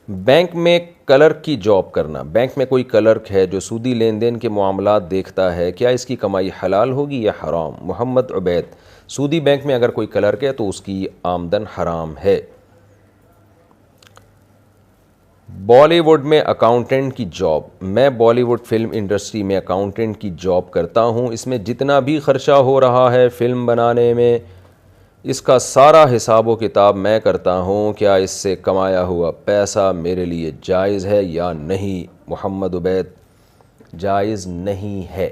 Bank میں clerk کی job کرنا، بینک میں کوئی کلرک ہے جو سودی لین دین کے معاملات دیکھتا ہے، کیا اس کی کمائی حلال ہوگی یا حرام؟ محمد عبید، سودی بینک میں اگر کوئی کلرک ہے تو اس کی آمدن حرام ہے۔ بالی ووڈ میں اکاؤنٹنٹ کی جاب، میں بالی ووڈ فلم انڈسٹری میں اکاؤنٹنٹ کی جاب کرتا ہوں، اس میں جتنا بھی خرچہ ہو رہا ہے فلم بنانے میں اس کا سارا حساب و کتاب میں کرتا ہوں، کیا اس سے کمایا ہوا پیسہ میرے لیے جائز ہے یا نہیں؟ محمد عبید، جائز نہیں ہے۔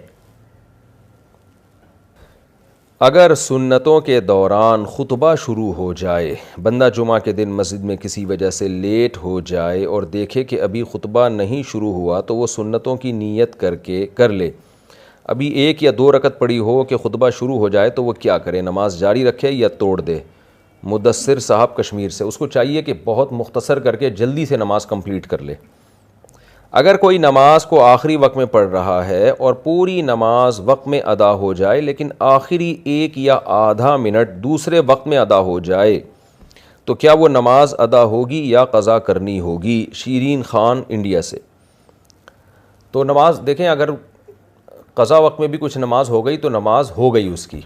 اگر سنتوں کے دوران خطبہ شروع ہو جائے، بندہ جمعہ کے دن مسجد میں کسی وجہ سے لیٹ ہو جائے اور دیکھے کہ ابھی خطبہ نہیں شروع ہوا تو وہ سنتوں کی نیت کر لے، ابھی 1 یا 2 رکعت پڑی ہو کہ خطبہ شروع ہو جائے تو وہ کیا کرے؟ نماز جاری رکھے یا توڑ دے؟ مدثر صاحب کشمیر سے، اس کو چاہیے کہ بہت مختصر کر کے جلدی سے نماز کمپلیٹ کر لے۔ اگر کوئی نماز کو آخری وقت میں پڑھ رہا ہے اور پوری نماز وقت میں ادا ہو جائے لیکن آخری 1 یا آدھا منٹ دوسرے وقت میں ادا ہو جائے تو کیا وہ نماز ادا ہوگی یا قضا کرنی ہوگی؟ شیرین خان انڈیا سے۔ تو نماز دیکھیں، اگر قضا وقت میں بھی کچھ نماز ہو گئی تو نماز ہو گئی اس کی،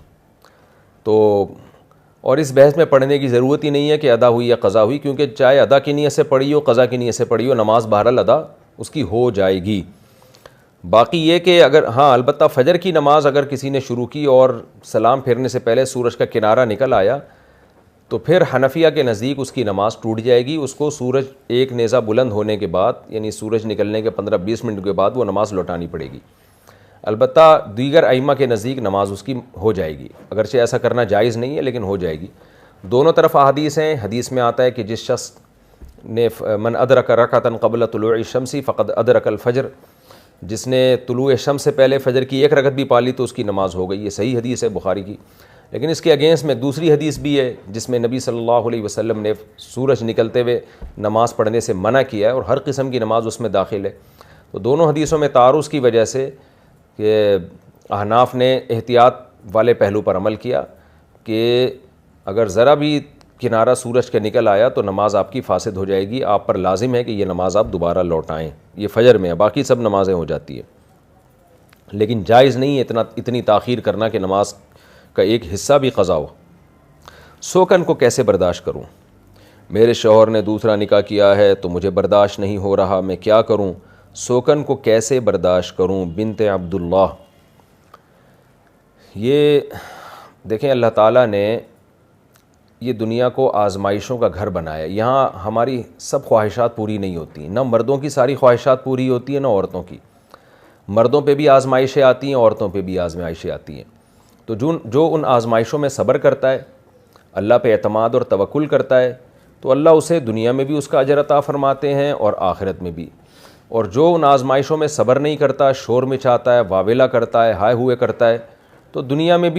تو اور اس بحث میں پڑھنے کی ضرورت ہی نہیں ہے کہ ادا ہوئی یا قضا ہوئی، کیونکہ چاہے ادا کی نیت سے پڑھی ہو قضا کی نیت سے پڑھی ہو، نماز بہرحال ادا اس کی ہو جائے گی۔ باقی یہ کہ اگر البتہ فجر کی نماز اگر کسی نے شروع کی اور سلام پھیرنے سے پہلے سورج کا کنارہ نکل آیا تو پھر حنفیہ کے نزدیک اس کی نماز ٹوٹ جائے گی، اس کو سورج ایک نیزہ بلند ہونے کے بعد یعنی سورج نکلنے کے 15-20 منٹ کے بعد وہ نماز لوٹانی پڑے گی۔ البتہ دیگر ائمہ کے نزدیک نماز اس کی ہو جائے گی، اگرچہ ایسا کرنا جائز نہیں ہے لیکن ہو جائے گی۔ دونوں طرف احادیث ہیں، حدیث میں آتا ہے کہ جس شخص نے من ادرک رکعۃ قبل طلوع الشمس فقد ادرک الفجر، جس نے طلوع شمس سے پہلے فجر کی 1 رکعت بھی پا لی تو اس کی نماز ہو گئی۔ یہ صحیح حدیث ہے بخاری کی، لیکن اس کے اگینسٹ میں دوسری حدیث بھی ہے جس میں نبی صلی اللہ علیہ وسلم نے سورج نکلتے ہوئے نماز پڑھنے سے منع کیا ہے اور ہر قسم کی نماز اس میں داخل ہے۔ تو دونوں حدیثوں میں تعارض کی وجہ سے کہ احناف نے احتیاط والے پہلو پر عمل کیا کہ اگر ذرا بھی کنارہ سورج کے نکل آیا تو نماز آپ کی فاسد ہو جائے گی، آپ پر لازم ہے کہ یہ نماز آپ دوبارہ لوٹائیں۔ یہ فجر میں ہے، باقی سب نمازیں ہو جاتی ہیں، لیکن جائز نہیں ہے اتنی تاخیر کرنا کہ نماز کا ایک حصہ بھی قضا ہو۔ سوکن کو کیسے برداشت کروں؟ میرے شوہر نے دوسرا نکاح کیا ہے تو مجھے برداشت نہیں ہو رہا، میں کیا کروں؟ سوکن کو کیسے برداشت کروں؟ بنت عبداللہ۔ یہ دیکھیں، اللہ تعالیٰ نے یہ دنیا کو آزمائشوں کا گھر بنایا، یہاں ہماری سب خواہشات پوری نہیں ہوتی، نہ مردوں کی ساری خواہشات پوری ہوتی ہیں نہ عورتوں کی، مردوں پہ بھی آزمائشیں آتی ہیں، عورتوں پہ بھی آزمائشیں آتی ہیں۔ تو جو ان آزمائشوں میں صبر کرتا ہے، اللہ پہ اعتماد اور توکل کرتا ہے تو اللہ اسے دنیا میں بھی اس کا اجر عطا فرماتے ہیں اور آخرت میں بھی، اور جو ان آزمائشوں میں صبر نہیں کرتا، شور مچاتا ہے، واویلا کرتا ہے، ہائے ہوئے کرتا ہے، تو دنیا میں بھی